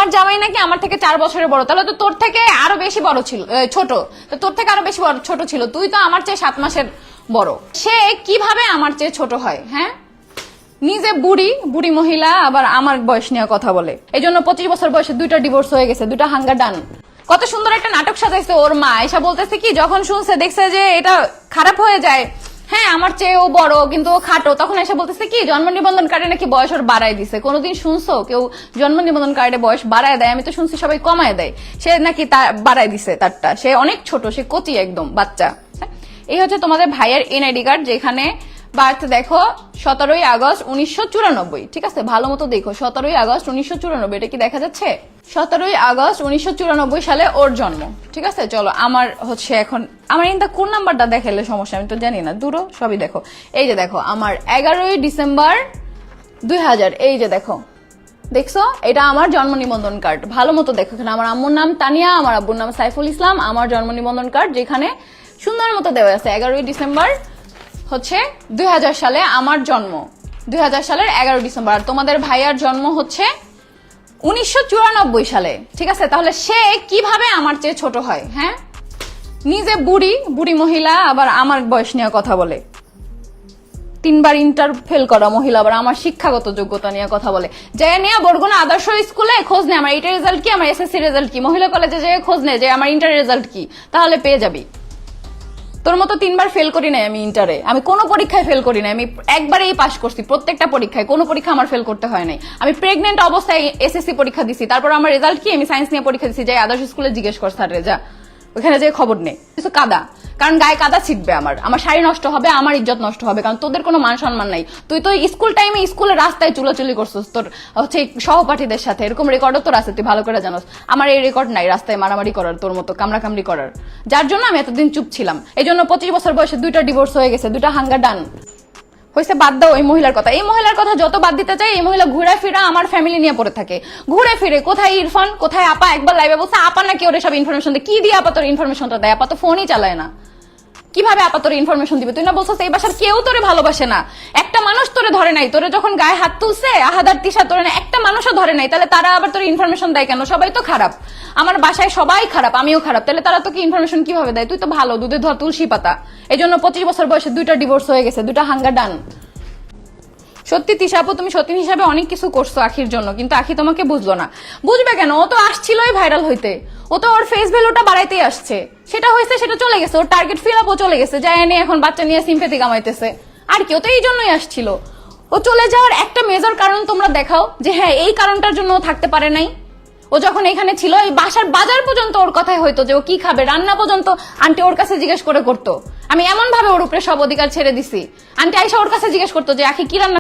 আমার জামাই নাকি আমার থেকে 4 বছরের বড়, তাহলে তো তোর থেকে আরো বেশি বড় ছিল, ছোট। তো তোর থেকে আরো বেশি বড় ছোট ছিল, তুই তো আমার চেয়ে 7 মাসের বড়। সে কিভাবে আমার চেয়ে ছোট হয়? হ্যাঁ, নিজে বুড়ি বুড়ি মহিলা আবার আমার বয়স নিয়ে কথা বলে। এই জন্য 25 বছর বয়সে 2টা ডিভোর্স হয়ে গেছে, 2টা হাঙ্গা ডান। কত সুন্দর একটা নাটক সাজাইছে ওর মা, এসা বলতেছে কি যখন শুনছে দেখছে যে এটা খারাপ হয়ে যায়, হ্যাঁ আমার চেয়ে ও বড় কিন্তু ও খাটো, তখন এসে বলতেছে কি জন্ম নিবন্ধন কার্ডে নাকি বয়স ওর বাড়ায় দিছে। কোনোদিন শুনছো কেউ জন্ম নিবন্ধন কার্ডে বয়স বাড়ায় দেয়? আমি তো শুনছি সবাই কমায় দেয়, সে নাকি বাড়ায় দিছে তারটা। সে অনেক ছোট, সে কচি একদম বাচ্চা। এই হচ্ছে তোমাদের ভাইয়ের এনআইডি কার্ড, যেখানে বার্থ দেখো 17ই আগস্ট 1994। ঠিক আছে, ভালো মতো দেখো 17ই আগস্ট 1994। এটা কি দেখা যাচ্ছে? 17ই আগস্ট 1994 সালে ওর জন্ম। ঠিক আছে, চলো আমার হচ্ছে এখন আমার ইনটা কোন নাম্বারটা দেখাইলে সমস্যা আমি তো জানি না, দূরও সবই দেখো। এই যে দেখো আমার 11ই ডিসেম্বর 2000, এই যে দেখো, দেখছো এটা আমার জন্ম নিবন্ধন কার্ড। ভালো মতো দেখো, এখানে আমার আম্মুর নাম তানিয়া, আমার আব্বুর নাম সাইফুল ইসলাম, আমার জন্ম নিবন্ধন কার্ড যেখানে সুন্দর মতো দেওয়া আছে 11ই ডিসেম্বর হচ্ছে 2000 সালে আমার জন্ম, 2000 সালের 11 ডিসেম্বর। আর তোমাদের ভাইয়ার জন্ম হচ্ছে 1994 সালে। ঠিক আছে, তাহলে সে কিভাবে আমার চেয়ে ছোট হয়? হ্যাঁ, নিজে বুড়ি বুড়ি মহিলা আবার আমার বয়স নিয়ে কথা বলে, 3বার ইন্টার ফেল করা মহিলা আবার আমার শিক্ষাগত যোগ্যতা নিয়ে কথা বলে। যে নিয়ে বরগুনা আদর্শ স্কুলে খোঁজ নেই আমার এইটার রেজাল্ট কি, আমার এসএসসি রেজাল্ট কি, মহিলা কলেজে যে খোঁজ নেই যে আমার ইন্টার রেজাল্ট কি, তাহলে পেয়ে যাবি। তোর মতো 3বার ফেল করি নাই আমি ইন্টারে, আমি কোনো পরীক্ষায় ফেল করি নাই, আমি একবারেই পাস করছি প্রত্যেকটা পরীক্ষায়, কোনো পরীক্ষা আমার ফেল করতে হয় নাই। আমি প্রেগনেন্ট অবস্থায় এসএসসি পরীক্ষা দিছি, তারপর আমার রেজাল্ট কি, আমি সায়েন্স নিয়ে পরীক্ষা দিছি, যাই আদর্শ স্কুলে জিজ্ঞেস কর স্যার যা, ওখানে যে খবর নেই কিছু কাদা, কারণ গায়ে কাদা ছিটবে, আমার শাড়ি নষ্ট হবে, আমার ইজ্জত নষ্ট হবে, কারণ তোদের কোনো মান সম্মান নাই। তুই তো স্কুল টাইমে স্কুলের রাস্তায় চুলাচুলি করছিস তোর হচ্ছে সহপাঠীদের সাথে, এরকম রেকর্ডও তোর আছে, তুই ভালো করে জানোস। আমার এই রেকর্ড নাই রাস্তায় মারামারি করার, তোর মতো কামড়াকামড়ি করার, যার জন্য আমি এতদিন চুপ ছিলাম। এই জন্য 25 বছর বয়সে 2টা ডিভোর্স হয়ে গেছে, 2টা হাঙ্গা ডান হয়েছে। বাদ দাও ওই মহিলার কথা, এই মহিলার কথা যত বাদ দিতে চাই, এই মহিলা ঘুরে ফিরে আমার ফ্যামিলি নিয়ে পড়ে থাকে, ঘুরে ফিরে। কোথায় ইরফান, কোথায় আপা? একবার লাইভে বলছে আপা নাকি ওরে সব ইনফরমেশন দেয়। কি দিয়ে আপা তোর ইনফরমেশনটা দেয়? আপা তো ফোনই চালায় না, কিভাবে আপা তোর ইনফরমেশন দিবে? তুই না বলছিস এই বাসার কেউ তোরে ভালোবাসে না, একটা মানুষ তোরে ধরে নাই, তোরে যখন গায়ে হাত তুলছে আহাদার তিশা তোরে না একটা মানুষও ধরে নাই, তাহলে তারা আবার তোর ইনফরমেশন দেয় কেন? সবাই তো খারাপ, আমার বাসায় সবাই খারাপ, আমিও খারাপ, তাহলে তারা তোকে ইনফরমেশন কিভাবে দেয়? তুই তো ভালো, দুধে ধোয়া তুলসী পাতা। এই জন্য 25 বছর বয়সে 2টা ডিভোর্স হয়ে গেছে, 2টা হাঙ্গা ডান। সত্যি তিশা আপু তুমি সত্যি হিসাবে অনেক কিছু করছো আখির জন্য, কিন্তু আখি তোমাকে বুঝলো না। বুঝবে কেন? ও তো আসছিলই ভাইরাল হইতে, ও তো ওর ফেস ভ্যালুটা বাড়াইতেই আসছে, সেটা হয়েছে সেটা চলে গেছে, ওর টার্গেট ফিল আপও চলে গেছে, যাই এনে এখন বাচ্চা নিয়ে সিম্পেথি কামাইতেছে। আর কেউ তো এই জন্যই আসছিল। ও চলে যাওয়ার একটা মেজর কারণ তোমরা দেখাও যে হ্যাঁ এই কারণটার জন্য ও থাকতে পারে নাই। ও যখন এখানে ছিল এই বাসার বাজার পর্যন্ত ওর কথাই হয়তো, যে ও কি খাবে রান্না পর্যন্ত আন্টি ওর কাছে জিজ্ঞেস করে করতো। আমি এমন ভাবে ওর উপরে সব অধিকার ছেড়ে দিছি, আন্টি আইসা ওর কাছে জিজ্ঞেস করতো যে আখি কি রান্না